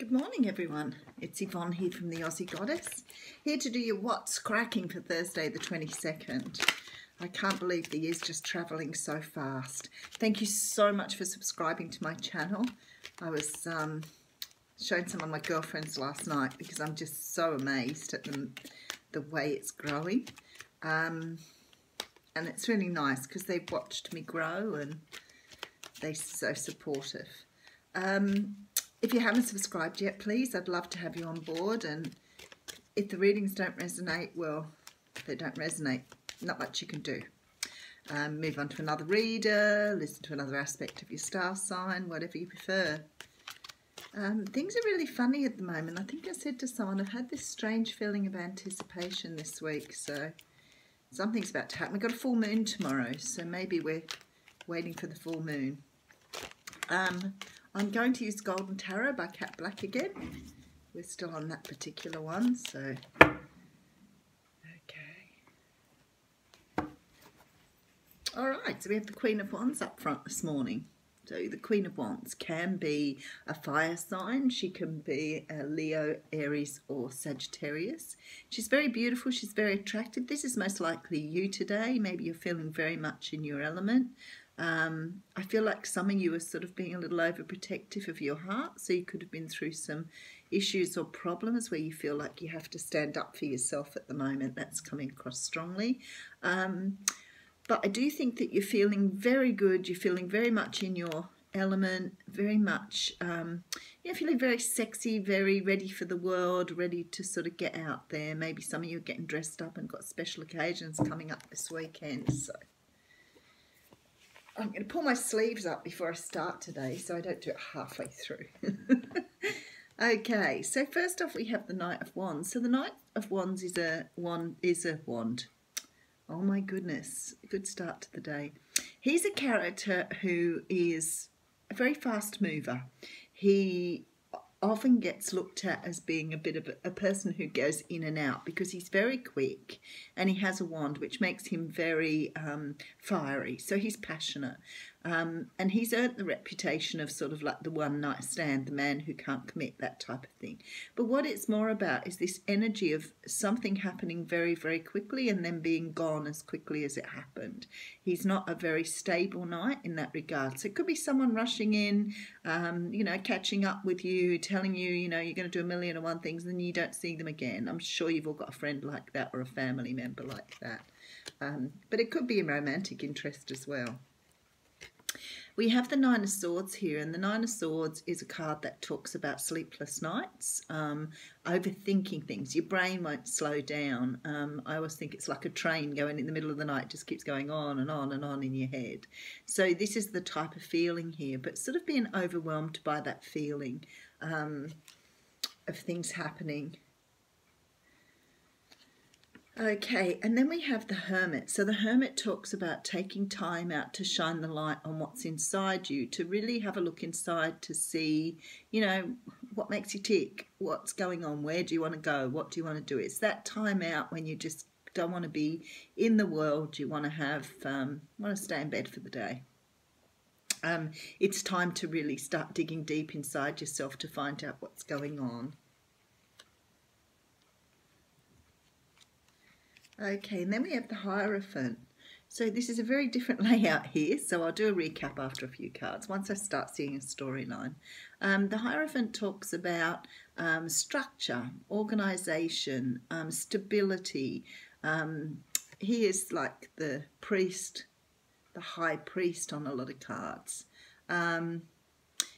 Good morning, everyone. It's Yvonne here from the Aussie Goddess, here to do your What's Cracking for Thursday the 22nd. I can't believe the year's just travelling so fast. Thank you so much for subscribing to my channel. I was showing some of my girlfriends last night because I'm just so amazed at the way it's growing. And it's really nice because they've watched me grow and they're so supportive. If you haven't subscribed yet, please, I'd love to have you on board. And if the readings don't resonate, well, they don't resonate. Not much you can do. Move on to another reader, listen to another aspect of your star sign, whatever you prefer. Things are really funny at the moment. I think I said to someone, I've had this strange feeling of anticipation this week, so something's about to happen. We've got a full moon tomorrow, so maybe we're waiting for the full moon. I'm going to use Golden Tarot by Cat Black again. We're still on that particular one, so okay. Alright, so we have the Queen of Wands up front this morning. So the Queen of Wands can be a fire sign. She can be a Leo, Aries or Sagittarius. She's very beautiful. She's very attractive. This is most likely you today. Maybe you're feeling very much in your element. I feel like some of you are sort of being a little overprotective of your heart. So you could have been through some issues or problems where you feel like you have to stand up for yourself at the moment. That's coming across strongly. But I do think that you're feeling very good. You're feeling very much in your element, very much, you're feeling very sexy, very ready for the world, ready to sort of get out there. Maybe some of you are getting dressed up and got special occasions coming up this weekend. So I'm going to pull my sleeves up before I start today so I don't do it halfway through. Okay, so first off we have the Knight of Wands. So the Knight of Wands is a wand. Oh my goodness, good start to the day. He's a character who is a very fast mover. He often gets looked at as being a bit of a person who goes in and out because he's very quick and he has a wand, which makes him very fiery. So he's passionate. And he's earned the reputation of sort of like the one night stand, the man who can't commit, that type of thing. But what it's more about is this energy of something happening very, very quickly and then being gone as quickly as it happened. He's not a very stable knight in that regard. So it could be someone rushing in, you know, catching up with you, telling you, you know, you're going to do 1,000,001 things and then you don't see them again. I'm sure you've all got a friend like that or a family member like that. But it could be a romantic interest as well. We have the Nine of Swords here, and the Nine of Swords is a card that talks about sleepless nights, overthinking things. Your brain won't slow down. I always think it's like a train going in the middle of the night, just keeps going on and on and on in your head. So this is the type of feeling here, but sort of being overwhelmed by that feeling of things happening. Okay, and then we have the Hermit. So the Hermit talks about taking time out to shine the light on what's inside you, to really have a look inside to see, you know, what makes you tick, what's going on, where do you want to go, what do you want to do. It's that time out when you just don't want to be in the world, you want to have, want to stay in bed for the day. It's time to really start digging deep inside yourself to find out what's going on. Okay, and then we have the Hierophant. So this is a very different layout here, so I'll do a recap after a few cards once I start seeing a storyline. The Hierophant talks about structure, organisation, stability. He is like the priest, the high priest on a lot of cards.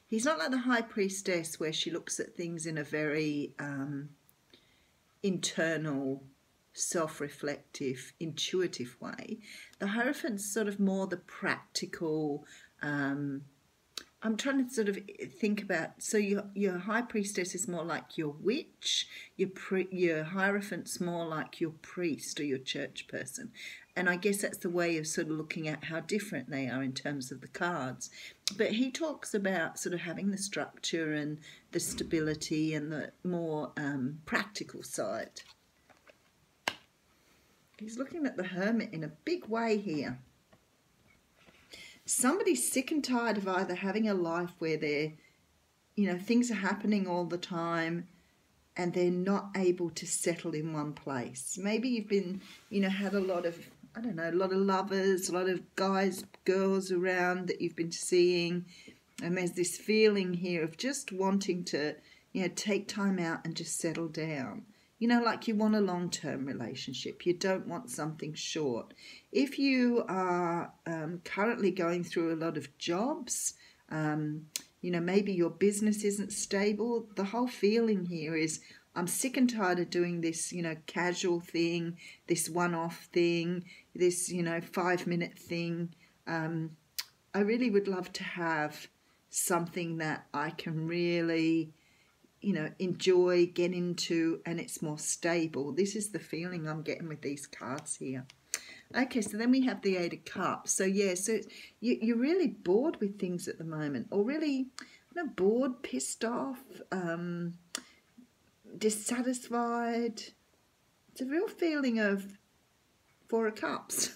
He's not like the high priestess where she looks at things in a very internal, self-reflective, intuitive way. The Hierophant's sort of more the practical. I'm trying to sort of think about, so your high priestess is more like your witch, your Hierophant's more like your priest or your church person. And I guess that's the way of sort of looking at how different they are in terms of the cards. But he talks about sort of having the structure and the stability and the more practical side. He's looking at the Hermit in a big way here. Somebody's sick and tired of either having a life where they're you know, things are happening all the time and they're not able to settle in one place. Maybe you've been, you know, had a lot of, I don't know, a lot of lovers, a lot of guys, girls around that you've been seeing. And there's this feeling here of just wanting to, you know, take time out and just settle down. You know, like you want a long-term relationship. You don't want something short. If you are currently going through a lot of jobs, you know, maybe your business isn't stable, the whole feeling here is, I'm sick and tired of doing this, you know, casual thing, this one-off thing, this, you know, 5-minute thing. I really would love to have something that I can really, you know, enjoy, get into, and it's more stable. This is the feeling I'm getting with these cards here. Okay, so then we have the Eight of Cups. So, yeah, so you're really bored with things at the moment, or really, you know, bored, pissed off, dissatisfied. It's a real feeling of Four of Cups.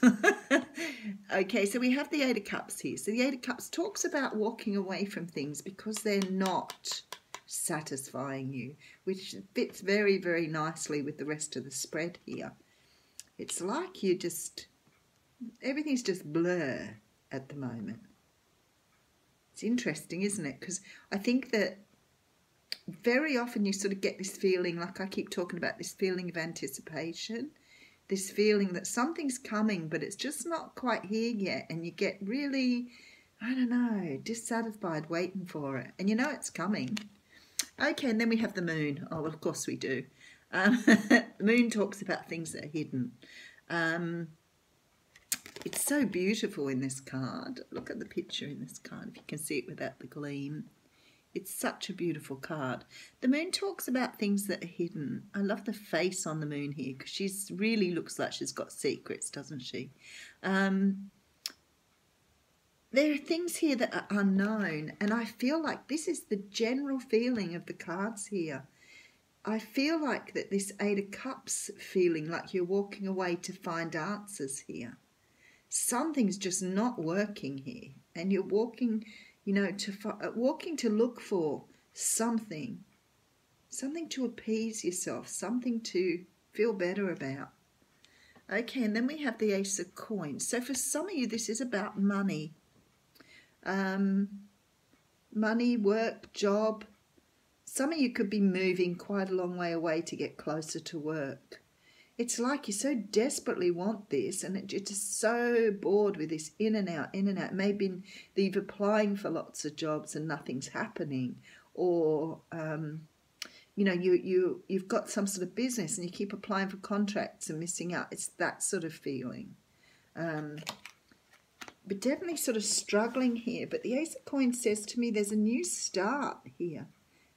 Okay, so we have the Eight of Cups here. So the Eight of Cups talks about walking away from things because they're not satisfying you, which fits very, very nicely with the rest of the spread here. It's like you just, everything's just blur at the moment. It's interesting, isn't it? Because I think that very often you sort of get this feeling, like I keep talking about, this feeling of anticipation, this feeling that something's coming, but it's just not quite here yet. And you get really, I don't know, dissatisfied waiting for it. And you know it's coming. Okay, and then we have the moon. Oh, well, of course we do. The moon talks about things that are hidden. It's so beautiful in this card. Look at the picture in this card, if you can see it without the gleam. It's such a beautiful card. The moon talks about things that are hidden. I love the face on the moon here because she really looks like she's got secrets, doesn't she? There are things here that are unknown, and I feel like this is the general feeling of the cards here. I feel like that this Eight of Cups feeling, like you're walking away to find answers here. Something's just not working here, and you're walking, you know, walking to look for something to appease yourself, something to feel better about. Okay, and then we have the Ace of Coins. So for some of you, this is about money. Money, work, job. Some of you could be moving quite a long way away to get closer to work. It's like you so desperately want this, and you're just so bored with this in and out, in and out. Maybe you're applying for lots of jobs and nothing's happening, or you know, you've got some sort of business and you keep applying for contracts and missing out. It's that sort of feeling. But definitely sort of struggling here. But the Ace of Coins says to me there's a new start here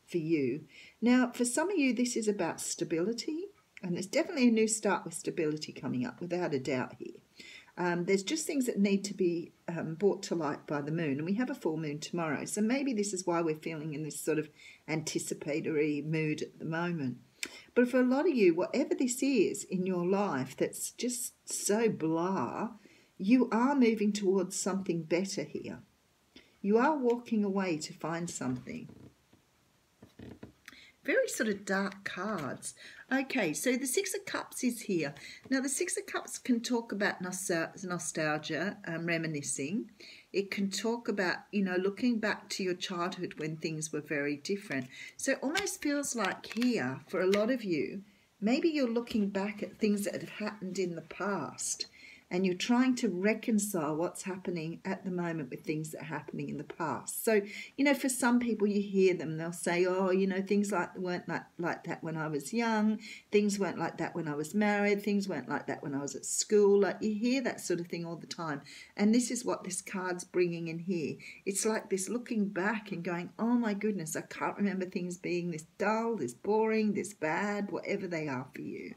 for you. Now, for some of you, this is about stability. And there's definitely a new start with stability coming up, without a doubt here. There's just things that need to be brought to light by the moon. And we have a full moon tomorrow. So maybe this is why we're feeling in this sort of anticipatory mood at the moment. But for a lot of you, whatever this is in your life that's just so blah, you are moving towards something better here. You are walking away to find something. Very sort of dark cards. Okay, so the Six of Cups is here. Now, the Six of Cups can talk about nostalgia, reminiscing. It can talk about, you know, looking back to your childhood when things were very different. So it almost feels like here, for a lot of you, maybe you're looking back at things that have happened in the past, and you're trying to reconcile what's happening at the moment with things that are happening in the past. So, you know, for some people, you hear them, they'll say, oh, you know, things weren't like that when I was young, things weren't like that when I was married, things weren't like that when I was at school. Like, you hear that sort of thing all the time. And this is what this card's bringing in here. It's like this looking back and going, oh my goodness, I can't remember things being this dull, this boring, this bad, whatever they are for you.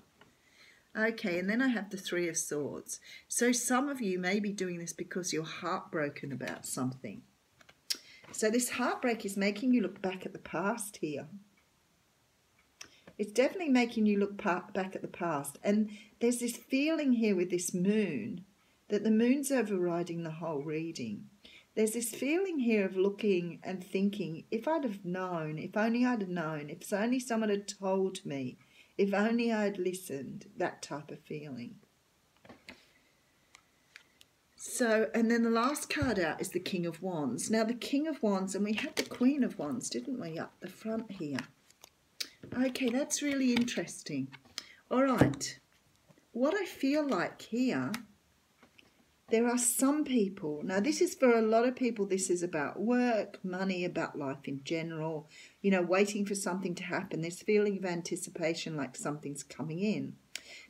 Okay, and then I have the Three of Swords. So some of you may be doing this because you're heartbroken about something. So this heartbreak is making you look back at the past here. It's definitely making you look back at the past. And there's this feeling here with this moon that the moon's overriding the whole reading. There's this feeling here of looking and thinking, if I'd have known, if only I'd have known, if only someone had told me, if only I'd listened, that type of feeling. So, and then the last card out is the King of Wands. Now the King of Wands, and we had the Queen of Wands, didn't we, up the front here? Okay, that's really interesting. All right, what I feel like here, there are some people, now this is for a lot of people, this is about work, money, about life in general, you know, waiting for something to happen, this feeling of anticipation like something's coming in.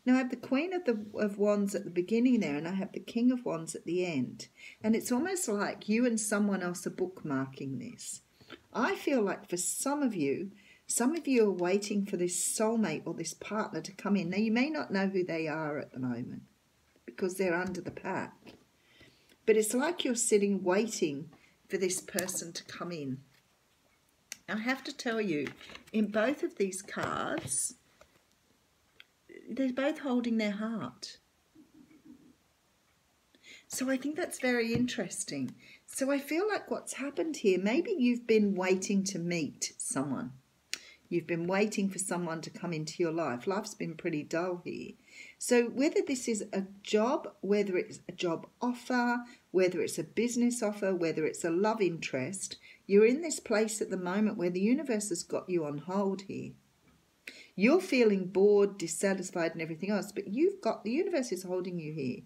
Now I have the Queen of Wands at the beginning there, and I have the King of Wands at the end. And it's almost like you and someone else are bookmarking this. I feel like for some of you are waiting for this soulmate or this partner to come in. Now you may not know who they are at the moment because they're under the pack. But it's like you're sitting waiting for this person to come in. I have to tell you, in both of these cards, they're both holding their heart. So I think that's very interesting. So I feel like what's happened here, maybe you've been waiting to meet someone. You've been waiting for someone to come into your life. Life's been pretty dull here. So whether this is a job, whether it's a job offer, whether it's a business offer, whether it's a love interest, you're in this place at the moment where the universe has got you on hold here. You're feeling bored, dissatisfied and everything else, but the universe is holding you here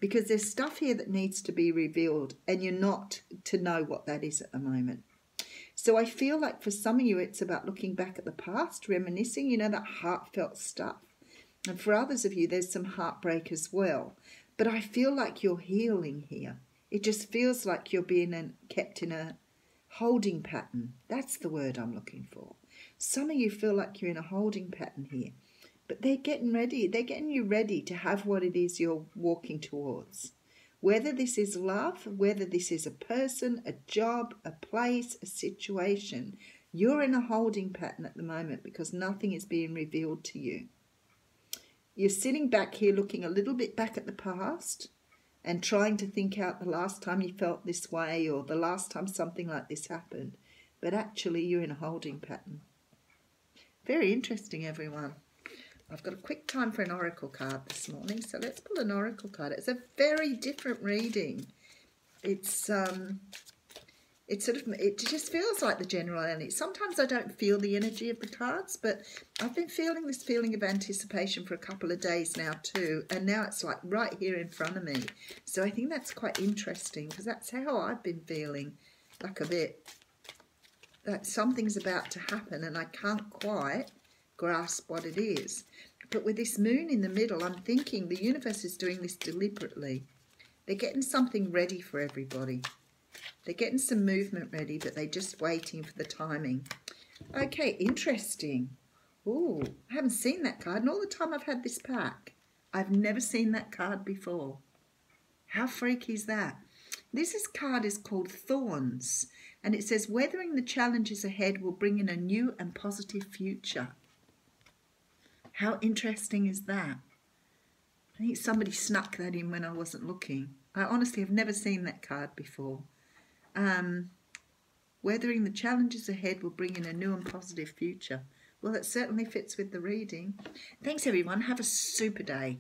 because there's stuff here that needs to be revealed and you're not to know what that is at the moment. So I feel like for some of you, it's about looking back at the past, reminiscing, you know, that heartfelt stuff. And for others of you, there's some heartbreak as well. But I feel like you're healing here. It just feels like you're being kept in a holding pattern. That's the word I'm looking for. Some of you feel like you're in a holding pattern here. But they're getting ready. They're getting you ready to have what it is you're walking towards. Whether this is love, whether this is a person, a job, a place, a situation, you're in a holding pattern at the moment because nothing is being revealed to you. You're sitting back here looking a little bit back at the past and trying to think out the last time you felt this way or the last time something like this happened. But actually you're in a holding pattern. Very interesting, everyone. I've got a quick time for an oracle card this morning, so let's pull an oracle card. It's a very different reading. It just feels like the general energy. Sometimes I don't feel the energy of the cards, but I've been feeling this feeling of anticipation for a couple of days now too, and now it's like right here in front of me. So I think that's quite interesting because that's how I've been feeling, like a bit that something's about to happen and I can't quite grasp what it is. But with this moon in the middle, I'm thinking the universe is doing this deliberately. They're getting something ready for everybody. They're getting some movement ready, but they're just waiting for the timing. Okay, interesting. Oh, I haven't seen that card. And all the time I've had this pack, I've never seen that card before. How freaky is that? This card is called Thorns, and it says, weathering the challenges ahead will bring in a new and positive future. How interesting is that? I think somebody snuck that in when I wasn't looking. I honestly have never seen that card before. Weathering the challenges ahead will bring in a new and positive future. Well, that certainly fits with the reading. Thanks, everyone. Have a super day.